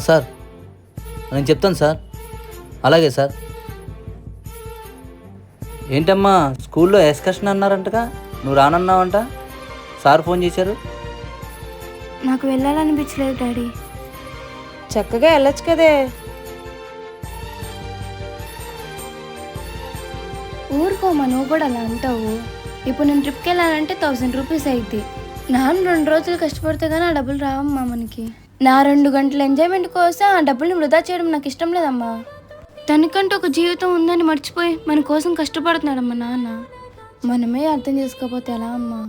Sir నేను చెప్తాను sir. అలాగే సార్. ఏంటమ్మా స్కూల్లో ఎక్స్కర్షన్ అన్నారంటగా, నువ్వు రానన్నావంట. సార్ ఫోన్ చేశారు. నాకు వెళ్ళాలనిపించలేదు డాడీ. చక్కగా వెళ్ళొచ్చు కదే. ఊరుకోమా, నువ్వు కూడా అలా అంటావు. ఇప్పుడు నేను ట్రిప్కి వెళ్ళాలంటే 1000 రూపీస్ అయింది. నాన్న 2 రోజులు కష్టపడితే కానీ ఆ డబ్బులు రావమ్మా మనకి. నా 2 గంటల ఎంజాయ్మెంట్ కోసం ఆ డబ్బుల్ని వృధా చేయడం నాకు ఇష్టం లేదమ్మా. తనకంటూ ఒక జీవితం ఉందని మర్చిపోయి మన కోసం కష్టపడుతున్నాడమ్మా నాన్న. మనమే అర్థం చేసుకోకపోతే ఎలా అమ్మా?